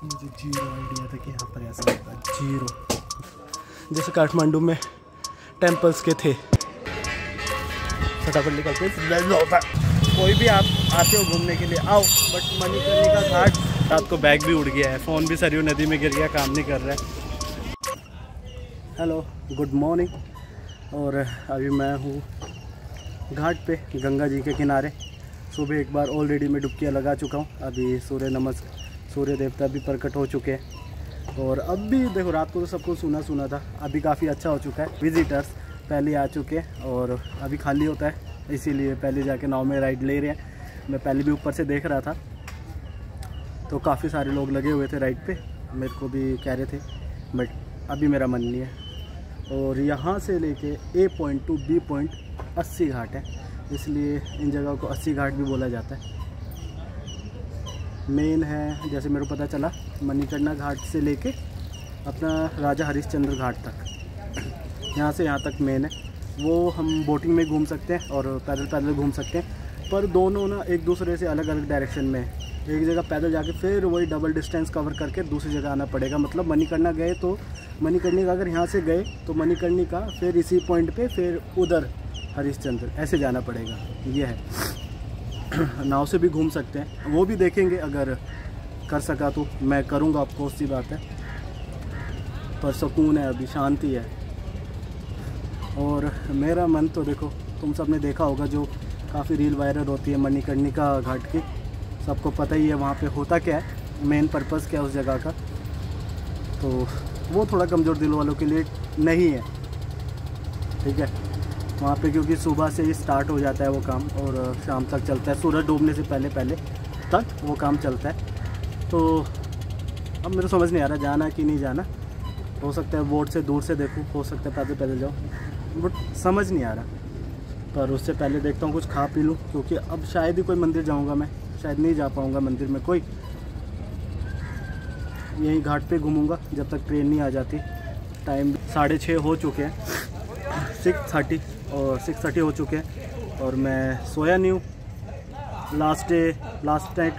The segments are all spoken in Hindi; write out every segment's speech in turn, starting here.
मुझे जीरो आइडिया था कि यहाँ पर ऐसा होता है, जीरो। जैसे काठमांडू में टेम्पल्स के थे। फटाफट निकलते होता है। कोई भी आप आते हो घूमने के लिए आओ, बट मणिकर्णिका घाट, रात को बैग भी उड़ गया है, फ़ोन भी सरयू नदी में गिर गया, काम नहीं कर रहा है। Hello, good morning. और अभी मैं हूँ घाट पे, गंगा जी के किनारे। सुबह एक बार ऑलरेडी मैं डुबकियाँ लगा चुका हूँ। अभी सूर्य देवता भी प्रकट हो चुके हैं। और अब भी देखो, रात को तो सबको सुना था, अभी काफ़ी अच्छा हो चुका है। विजिटर्स पहले आ चुके हैं और अभी खाली होता है, इसीलिए पहले जाके नाव में राइड ले रहे हैं। मैं पहले भी ऊपर से देख रहा था तो काफ़ी सारे लोग लगे हुए थे राइड पे, मेरे को भी कह रहे थे, बट अभी मेरा मन नहीं है। और यहाँ से लेके A point two B point 80 घाट है, इसलिए इन जगह को 80 घाट भी बोला जाता है। मेन है, जैसे मेरे को पता चला, मणिकर्णिका घाट से लेके अपना राजा हरिश्चंद्र घाट तक, यहाँ से यहाँ तक मेन है। वो हम बोटिंग में घूम सकते हैं और पैदल घूम सकते हैं, पर दोनों ना एक दूसरे से अलग अलग डायरेक्शन में है। एक जगह पैदल जाके फिर वही डबल डिस्टेंस कवर करके दूसरी जगह आना पड़ेगा। मतलब मणिकर्णिका गए तो मणिकर्णिका, अगर यहाँ से गए तो मणिकर्णिका, फिर इसी पॉइंट पे फिर उधर हरिश्चंद्र, ऐसे जाना पड़ेगा। ये है। नाव से भी घूम सकते हैं, वो भी देखेंगे, अगर कर सका तो मैं करूँगा, आपको सी बात है। पर सुकून है, अभी शांति है। और मेरा मन तो देखो, तुम सब ने देखा होगा, जो काफ़ी रील वायरल होती है मणिकर्णिका घाट की, सबको पता ही है वहाँ पे होता क्या है, मेन पर्पस क्या है उस जगह का। तो वो थोड़ा कमज़ोर दिल वालों के लिए नहीं है, ठीक है। वहाँ पे क्योंकि सुबह से ही स्टार्ट हो जाता है वो काम और शाम तक चलता है, सूरज डूबने से पहले तक वो काम चलता है। तो अब मेरे समझ नहीं आ रहा जाना कि नहीं जाना। हो सकता है बोट से दूर से देखूँ, हो सकता है पैदल जाओ, बट समझ नहीं आ रहा। पर उससे पहले देखता हूँ कुछ खा पी लूँ, क्योंकि अब शायद ही कोई मंदिर जाऊँगा मैं, शायद नहीं जा पाऊँगा मंदिर में कोई। यहीं घाट पे घूमूँगा जब तक ट्रेन नहीं आ जाती। टाइम 6:30 हो चुके हैं, 6:30 हो चुके हैं और मैं सोया नहीं हूँ। लास्ट नाइट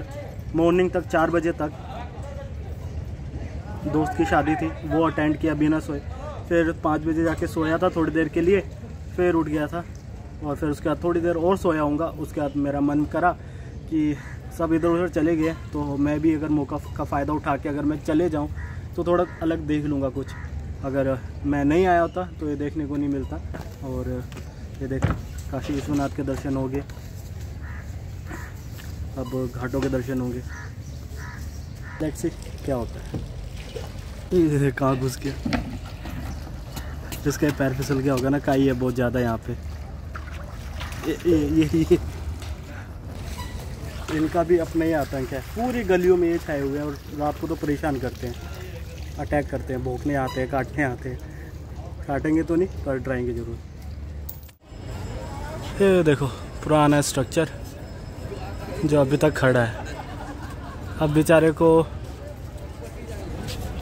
मॉर्निंग तक 4 बजे तक दोस्त की शादी थी, वो अटेंड किया बिना सोए। फिर 5 बजे जाके सोया था थोड़ी देर के लिए, फिर उठ गया था और फिर उसके बाद थोड़ी देर और सोया हूँगा। उसके बाद मेरा मन करा कि सब इधर उधर चले गए, तो मैं भी अगर मौका का फ़ायदा उठा के अगर मैं चले जाऊँ तो थोड़ा अलग देख लूँगा कुछ। अगर मैं नहीं आया होता तो ये देखने को नहीं मिलता। और ये देखो, काशी विश्वनाथ के दर्शन हो गए, अब घाटों के दर्शन होंगे। लेट्स सी क्या होता है। ये कहाँ घुस गया, जिसका पैर फिसल गया होगा ना, काई है बहुत ज़्यादा यहाँ पे। ये इनका भी अपना ही आतंक है, पूरी गलियों में ये छाए हुए हैं और रात को तो परेशान करते हैं, अटैक करते हैं, भौंकने आते हैं, काटने आते हैं। काटेंगे तो नहीं, पर डराएंगे ज़रूर। ये देखो पुराना स्ट्रक्चर जो अभी तक खड़ा है। अब बेचारे को,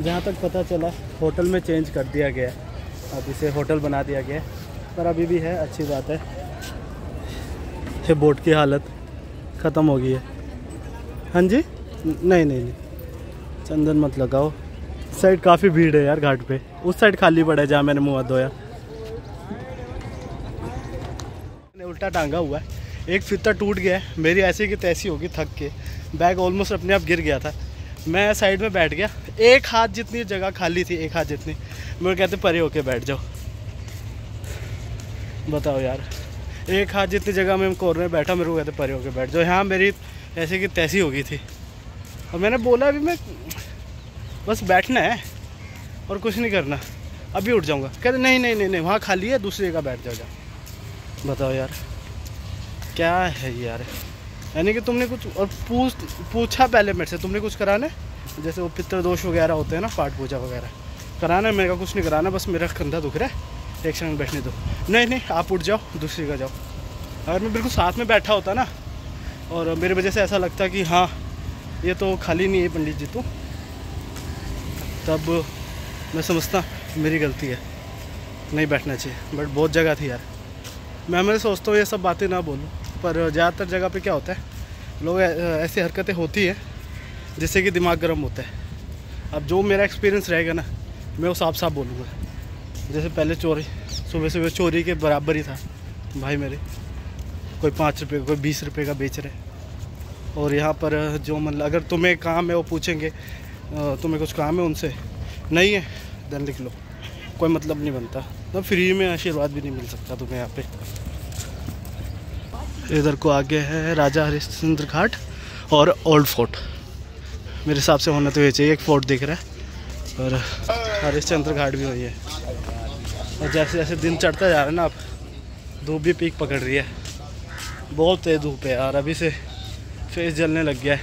जहाँ तक पता चला, होटल में चेंज कर दिया गया है, अब इसे होटल बना दिया गया है, पर अभी भी है, अच्छी बात है। ये बोट की हालत ख़त्म हो गई है। हाँ जी, नहीं, चंदन मत लगाओ। साइड काफ़ी भीड़ है यार घाट पे, उस साइड खाली पड़ा है जहाँ मैंने मुँह धोया। मैंने उल्टा टांगा हुआ है, एक फीता टूट गया है, मेरी ऐसी की तैसी होगी, थक के बैग ऑलमोस्ट अपने आप गिर गया था। मैं साइड में बैठ गया, एक हाथ जितनी जगह खाली थी, एक हाथ जितनी। मेरे कहते परे होके बैठ जाओ, बताओ यार, एक हाथ जितनी जगह में कॉर्नर में बैठा, मेरे को कहते परे होके बैठ जाओ। यहाँ मेरी ऐसे की तैसी हो गई थी और मैंने बोला अभी मैं बस बैठना है और कुछ नहीं करना, अभी उठ जाऊँगा। कहते नहीं, वहाँ खाली है, दूसरी जगह बैठ जाओ। बताओ यार क्या है यार, यानी कि तुमने कुछ और पूछा पहले मेरे से, तुमने कुछ कराना है, जैसे वो पितृदोष वगैरह होते हैं ना, पाठ पूजा वगैरह कराना है। मेरे का कुछ नहीं कराना, बस मेरा कंधा दुख रहा है, एक क्षण बैठने दो। नहीं, आप उठ जाओ, दूसरी जगह जाओ। अगर मैं बिल्कुल साथ में बैठा होता ना और मेरी वजह से ऐसा लगता कि हाँ ये तो खाली नहीं है पंडित जी, तो तब मैं समझता मेरी गलती है, नहीं बैठना चाहिए। बट बहुत जगह थी यार, मैं सोचता हूँ ये सब बातें ना बोलूँ, पर ज़्यादातर जगह पे क्या होता है, लोग ऐसी हरकतें होती है जिससे कि दिमाग गर्म होता है। अब जो मेरा एक्सपीरियंस रहेगा ना, मैं वो साफ बोलूँगा। जैसे पहले चोरी, सुबह सुबह चोरी के बराबर ही था भाई मेरे। कोई 5 रुपये कोई 20 रुपये का बेच रहे। और यहाँ पर जो मतलब अगर तुम्हें काम है वो पूछेंगे तुम्हें कुछ काम है उनसे, नहीं है देन लिख लो, कोई मतलब नहीं बनता। तो फ्री में आशीर्वाद भी नहीं मिल सकता तुम्हें यहाँ पे। इधर को आगे है राजा हरिश्चंद्र घाट और ओल्ड फोर्ट। मेरे हिसाब से होना तो ये चाहिए, एक फोर्ट दिख रहा है और हरिश्चंद्र घाट भी वही है। और जैसे जैसे दिन चढ़ता जा रहा है ना, अब धूप भी पीक पकड़ रही है, बहुत तेज धूप है यार। अभी से फेस जलने लग गया है।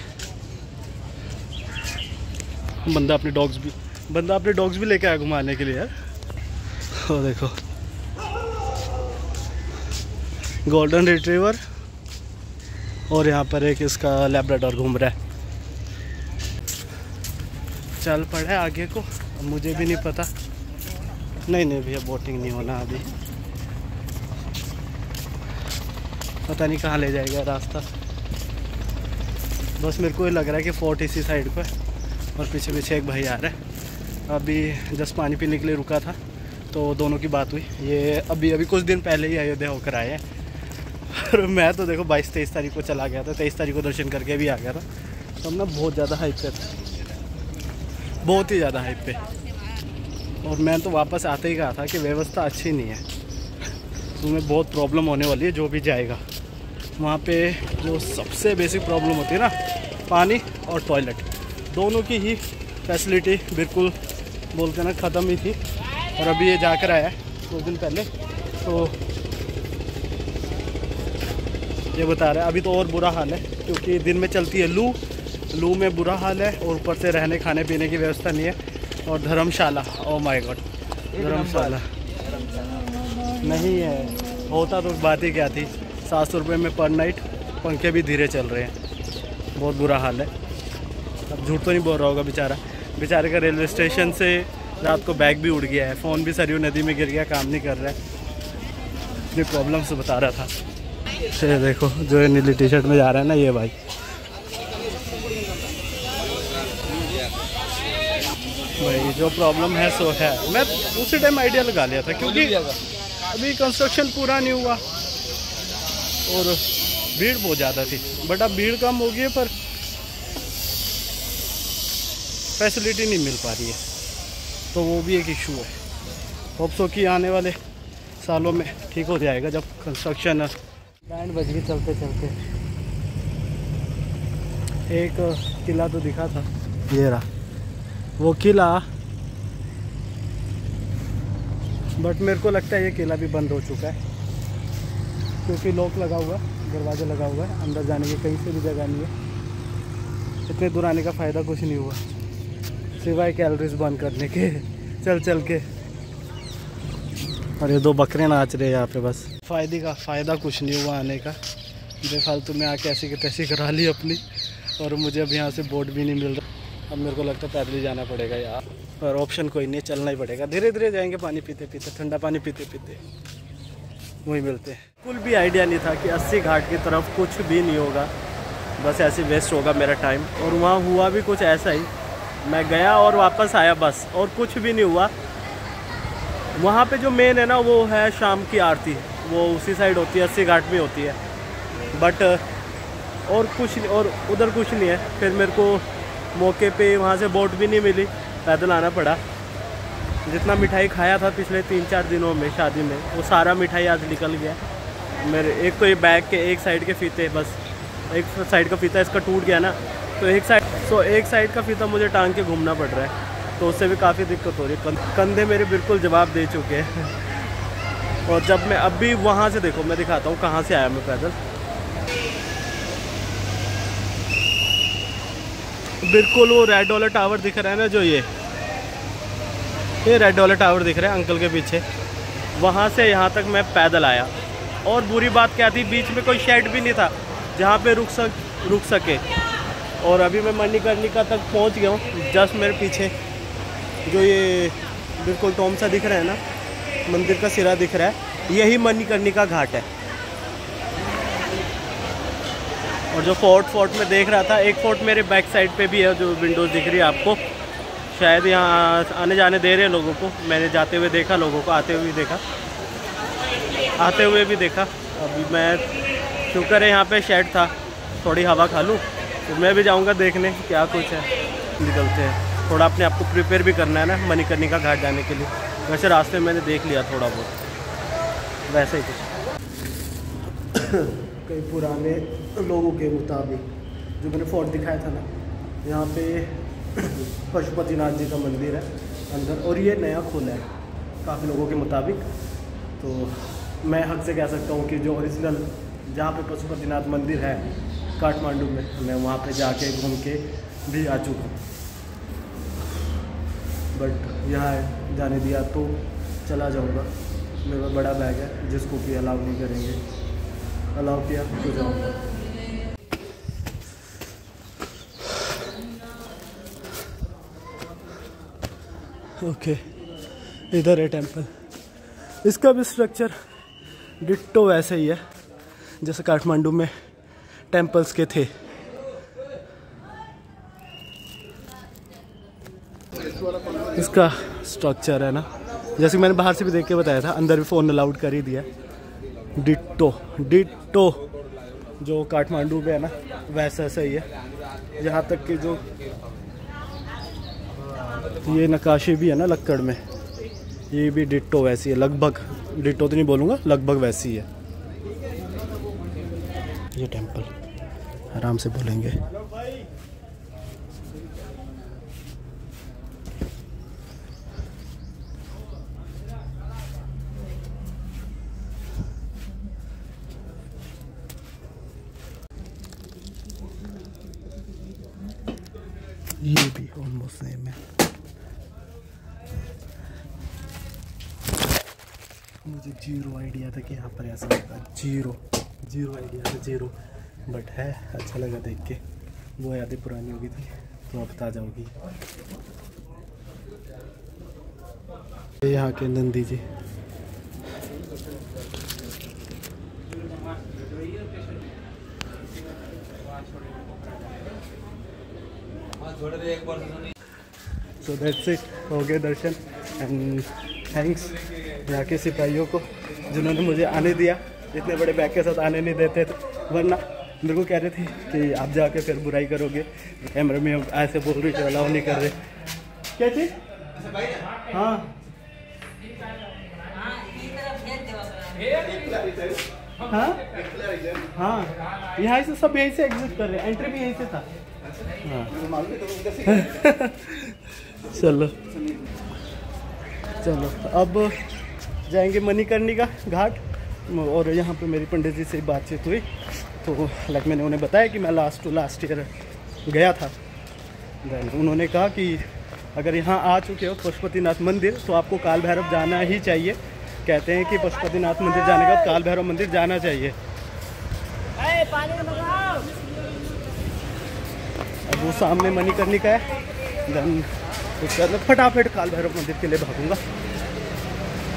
बंदा अपने डॉग्स भी लेके आया घुमाने के लिए यार। और देखो गोल्डन रिट्रीवर और यहाँ पर एक इसका लैब्राडोर घूम रहा है। चल पड़ा है आगे को, मुझे भी नहीं पता। नहीं भैया बोटिंग नहीं होना अभी, पता नहीं कहाँ ले जाएगा रास्ता। बस मेरे को ये लग रहा है कि फोर्ट इसी साइड को है और पीछे पीछे एक भाई आ रहा है। अभी जस्ट पानी पीने के लिए रुका था तो दोनों की बात हुई। ये अभी कुछ दिन पहले ही अयोध्या होकर आए हैं। और मैं तो देखो 22-23 तारीख को चला गया था, 23 तारीख को दर्शन करके भी आ गया था। तो हम ना बहुत ज़्यादा हाइप पे थे, बहुत ही ज़्यादा हाइप पे। और मैं तो वापस आते ही कहा था कि व्यवस्था अच्छी नहीं है, तुम्हें बहुत प्रॉब्लम होने वाली है जो भी जाएगा वहाँ पे। जो सबसे बेसिक प्रॉब्लम होती है ना, पानी और टॉयलेट, दोनों की ही फैसिलिटी बिल्कुल बोलते ना ख़त्म ही थी। और अभी ये जाकर आया है कुछ दिन पहले, तो ये बता रहा है अभी तो और बुरा हाल है, क्योंकि दिन में चलती है लू में बुरा हाल है। और ऊपर से रहने खाने पीने की व्यवस्था नहीं है। और धर्मशाला, ओ माय गॉड, धर्मशाला नहीं है। होता तो बात ही क्या थी, 700 रुपये में पर नाइट, पंखे भी धीरे चल रहे हैं, बहुत बुरा हाल है। अब झूठ तो नहीं बोल रहा होगा बेचारे का रेलवे स्टेशन से रात को बैग भी उड़ गया है, फ़ोन भी सरयू नदी में गिर गया, काम नहीं कर रहा है। अपनी प्रॉब्लम से बता रहा था। ये देखो जो ये नीली टी शर्ट में जा रहा है ना, ये भाई जो प्रॉब्लम है सो है। मैं उसी टाइम आइडिया लगा लिया था, क्योंकि अभी कंस्ट्रक्शन पूरा नहीं हुआ और भीड़ बहुत ज़्यादा थी। बट अब भीड़ कम हो गई है पर फैसिलिटी नहीं मिल पा रही है, तो वो भी एक इशू है। होप सो कि आने वाले सालों में ठीक हो जाएगा जब कंस्ट्रक्शन। बैंड बज गई चलते चलते। एक किला तो दिखा था, ये रहा वो किला, बट मेरे को लगता है ये किला भी बंद हो चुका है, क्योंकि लॉक लगा हुआ है, दरवाज़ा लगा हुआ है, अंदर जाने की कहीं से भी जगह नहीं है। इतने दूर आने का फ़ायदा कुछ नहीं हुआ सिवाय कैलोरीज बर्न करने के चल के। और ये 2 बकरे नाच रहे हैं यहाँ पे, बस फ़ायदा कुछ नहीं हुआ आने का। बेफालतू में आके ऐसी की तैसी करा ली अपनी। और मुझे अब यहाँ से बोट भी नहीं मिल रहा। अब मेरे को लगता है पैदल ही जाना पड़ेगा यार, और ऑप्शन कोई नहीं, चलना ही पड़ेगा। धीरे धीरे जाएंगे, पानी पीते पीते, ठंडा पानी पीते पीते वही मिलते हैं। बिल्कुल भी आइडिया नहीं था कि 80 घाट की तरफ कुछ भी नहीं होगा, बस ऐसे वेस्ट होगा मेरा टाइम। और वहाँ हुआ भी कुछ ऐसा ही, मैं गया और वापस आया बस, और कुछ भी नहीं हुआ। वहाँ पे जो मेन है ना, वो है शाम की आरती, वो उसी साइड होती है, 80 घाट में होती है। बट और कुछ नहीं, और उधर कुछ नहीं है। फिर मेरे को मौके पे वहाँ से बोट भी नहीं मिली, पैदल आना पड़ा। जितना मिठाई खाया था पिछले 3-4 दिनों में शादी में, वो सारा मिठाई आज निकल गया मेरे। एक तो ये बैग के एक साइड के फीते, बस एक साइड का फीता इसका टूट गया ना, तो एक साइड का फीता मुझे टांग के घूमना पड़ रहा है, तो उससे भी काफ़ी दिक्कत हो रही है। कंधे मेरे बिल्कुल जवाब दे चुके हैं। और जब मैं अभी वहाँ से, देखो मैं दिखाता हूँ कहाँ से आया मैं पैदल। बिल्कुल वो रेड वाला टावर दिख रहा है ना, जो ये रेड वाला टावर दिख रहा है अंकल के पीछे, वहाँ से यहाँ तक मैं पैदल आया। और बुरी बात क्या थी, बीच में कोई शेड भी नहीं था जहाँ पे रुक सके। और अभी मैं मणिकर्णिका तक पहुँच गया हूँ। जस्ट मेरे पीछे जो ये बिल्कुल टॉम सा दिख रहा है ना, मंदिर का सिरा दिख रहा है, यही मणिकर्णिका घाट है। और जो फोर्ट में देख रहा था, एक फोर्ट मेरे बैक साइड पे भी है, जो विंडोज़ दिख रही है आपको, शायद यहाँ आने जाने दे रहे हैं लोगों को। मैंने जाते हुए देखा, लोगों को आते हुए भी देखा, आते हुए भी देखा। अभी मैं शुक्र है यहाँ पे शेड था, थोड़ी हवा खा लूँ, तो मैं भी जाऊँगा देखने क्या कुछ है। निकलते हैं, थोड़ा अपने आप को प्रिपेयर भी करना है ना मणिकर्णिका घाट जाने के लिए। वैसे रास्ते में मैंने देख लिया थोड़ा बहुत, वैसे ही कुछ कई पुराने लोगों के मुताबिक जो मैंने फोर्ट दिखाया था ना, यहाँ पे पशुपतिनाथ जी का मंदिर है अंदर, और ये नया खुला है काफ़ी लोगों के मुताबिक। तो मैं हक से कह सकता हूँ कि जो ओरिजिनल जहाँ पे पशुपतिनाथ मंदिर है काठमांडू में, मैं वहाँ पे जाके घूम के भी आ चुका हूँ। बट यहाँ जाने दिया तो चला जाऊँगा। मेरा बड़ा बैग है जिसको कि अलाउ नहीं करेंगे, अलाउ किया तो जाऊँगा। ओके, इधर है टेंपल। इसका भी स्ट्रक्चर डिट्टो वैसे ही है जैसे काठमांडू में टेंपल्स के थे। इसका स्ट्रक्चर है ना, जैसे मैंने बाहर से भी देख के बताया था, अंदर भी फ़ोन अलाउड कर ही दिया। डिट्टो डिट्टो जो काठमांडू में है ना वैसा सही है। यहाँ तक कि जो ये नक्काशी भी है ना लक्कड़ में, ये भी डिट्टो वैसी है, लगभग डिट्टो तो नहीं बोलूँगा, लगभग वैसी है। ये टेंपल आराम से बोलेंगे। ये भी ऑलमोस्ट सेम है। मुझे जीरो आइडिया था कि यहाँ पर ऐसा होगा, जीरो आइडिया था, जीरो। बट है, अच्छा लगा देख के। वो यादें पुरानी होगी थी तो अब ताज़ा होगी। यहाँ के Nandi ji, so that's it, हो गए दर्शन। एंड थैंक्स यहाँ के सिपाहियों को जिन्होंने मुझे आने दिया। इतने बड़े बैग के साथ आने नहीं देते थे, वरना मेरे को कह रहे थे कि आप जाके फिर बुराई करोगे, कैमरे में ऐसे बोल रहे थे, अलाउ नहीं कर रहे। क्या चीज़? हाँ हाँ हाँ, यहाँ से सब यहीं से एग्जिट कर रहे हैं, एंट्री भी यहीं से था। हाँ चलो चलो, अब जाएंगे मणिकर्णिका घाट। और यहाँ पे मेरी पंडित जी से बातचीत हुई, तो लाइक मैंने उन्हें बताया कि मैं लास्ट ईयर गया था। देन उन्होंने कहा कि अगर यहाँ आ चुके हो पशुपतिनाथ मंदिर तो आपको काल भैरव जाना ही चाहिए। कहते हैं कि पशुपतिनाथ मंदिर जाने के बाद काल भैरव मंदिर जाना चाहिए। अब वो सामने मणिकर्णिका है। देन उसके बाद मैं फटाफट काल भैरव मंदिर के लिए भागूंगा,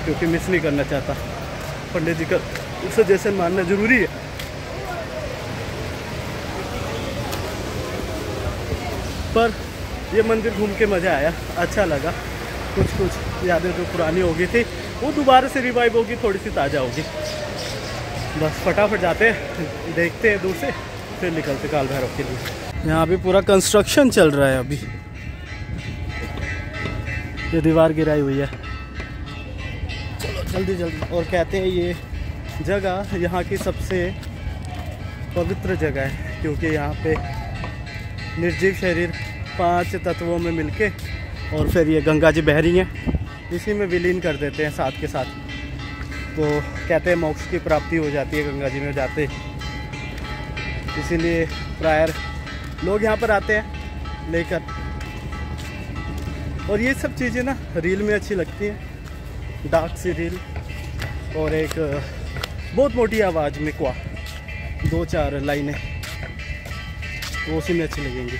क्योंकि मिस नहीं करना चाहता। पंडित जी का सजेशन मानना जरूरी है। पर ये मंदिर घूम के मज़ा आया, अच्छा लगा। कुछ यादें जो पुरानी हो गई थी वो दोबारा से रिवाइव होगी, थोड़ी सी ताज़ा होगी। बस फटाफट जाते हैं, देखते हैं दूर से, फिर निकलते काल भैरव के लिए। यहाँ भी पूरा कंस्ट्रक्शन चल रहा है अभी। ये दीवार गिराई हुई है। चलो जल्दी जल्दी। और कहते हैं ये जगह यहाँ की सबसे पवित्र जगह है, क्योंकि यहाँ पे निर्जीव शरीर 5 तत्वों में मिलके और फिर ये गंगा जी बह रही हैं, इसी में विलीन कर देते हैं साथ के साथ। तो कहते हैं मोक्ष की प्राप्ति हो जाती है गंगा जी में जाते, इसीलिए प्रायर लोग यहाँ पर आते हैं लेकर। और ये सब चीज़ें ना रील में अच्छी लगती हैं, डार्क सी रील और एक बहुत मोटी आवाज़ में क्वा 2-4 लाइनें, तो उसी में अच्छी लगेंगी।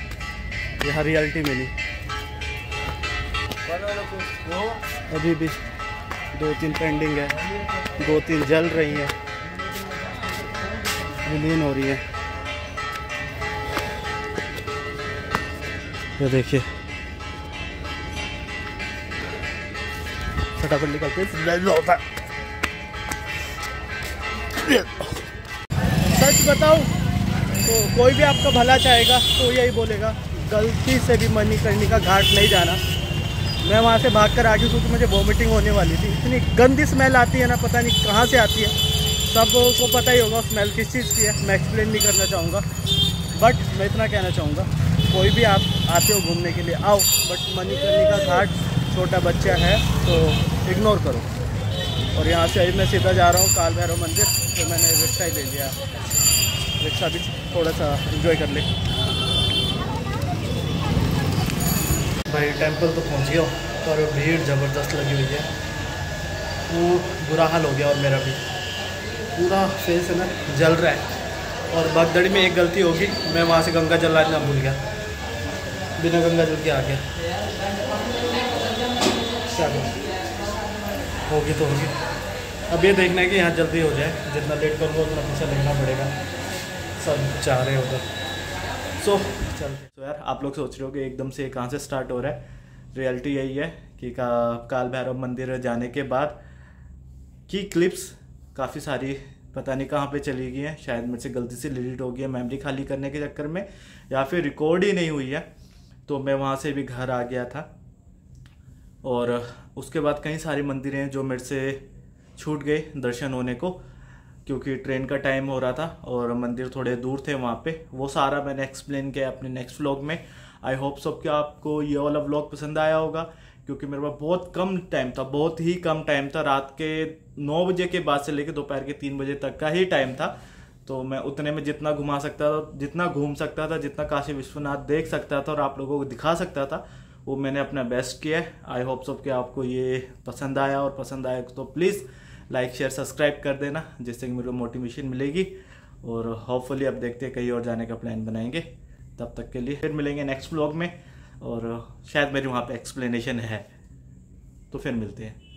यहाँ रियलिटी में नहीं। अभी भी 2-3 पेंडिंग है, 2-3 जल रही हैं, विलीन हो रही है। ये देखिए फटाफट निकलते होता है। सच बताऊं तो कोई भी आपका भला चाहेगा तो यही बोलेगा गलती से भी मणिकर्णिका घाट नहीं जाना। मैं वहाँ से भाग कर आ गई क्योंकि मुझे वॉमिटिंग होने वाली थी। इतनी गंदी स्मेल आती है ना, पता नहीं कहाँ से आती है। सबको पता ही होगा स्मेल किस चीज़ की है, मैं एक्सप्लेन नहीं करना चाहूँगा। बट मैं इतना कहना चाहूँगा, कोई भी आप आते हो घूमने के लिए आओ, बट मणिकर्णिका घाट छोटा बच्चा है तो इग्नोर करो। और यहाँ से अभी मैं सीधा जा रहा हूँ काल भैरव मंदिर, तो मैंने रिक्शा ही ले लिया, रिक्शा भी थोड़ा सा एंजॉय कर ले। भाई टेंपल तो पहुँच गया पर भीड़ ज़बरदस्त लगी हुई है, वो बुरा हाल हो गया। और मेरा भी पूरा फेस है ना जल रहा है। और भगदड़ी में एक गलती होगी, मैं वहाँ से गंगा जल लाना भूल गया, बिना गंगा जल के आ गया। क्या होगी तो होगी, अब ये देखना है कि यहाँ जल्दी हो जाए, जितना लेट करूँगा उतना पैसा लेना पड़ेगा, सब चाह रहे उधर। सो चलते। तो यार आप लोग सोच रहे हो कि एकदम से कहाँ से स्टार्ट हो रहा है। रियलिटी यही है कि काल भैरव मंदिर जाने के बाद की क्लिप्स काफ़ी सारी पता नहीं कहाँ पे चली गई हैं, शायद मेरे से गलती से डिलीट हो गई है मेमोरी खाली करने के चक्कर में, या फिर रिकॉर्ड ही नहीं हुई है। तो मैं वहाँ से भी घर आ गया था और उसके बाद कई सारी मंदिर हैं जो मेरे से छूट गए दर्शन होने को, क्योंकि ट्रेन का टाइम हो रहा था और मंदिर थोड़े दूर थे वहाँ पे। वो सारा मैंने एक्सप्लेन किया अपने नेक्स्ट व्लॉग में। आई होप सब कि आपको ये वाला व्लॉग पसंद आया होगा, क्योंकि मेरे पास बहुत कम टाइम था, बहुत ही कम टाइम था। रात के 9 बजे के बाद से लेकर दोपहर के 3 बजे तक का ही टाइम था। तो मैं उतने में जितना घुमा सकता था, जितना घूम सकता था, जितना काशी विश्वनाथ देख सकता था और आप लोगों को दिखा सकता था, वो मैंने अपना बेस्ट किया है। आई होप सब कि आपको ये पसंद आया, और पसंद आया तो प्लीज़ लाइक शेयर सब्सक्राइब कर देना, जिससे कि मेरे को मोटिवेशन मिलेगी। और होपफुली अब देखते हैं कहीं और जाने का प्लान बनाएंगे। तब तक के लिए फिर मिलेंगे नेक्स्ट व्लॉग में, और शायद मेरी वहाँ पे एक्सप्लेनेशन है, तो फिर मिलते हैं।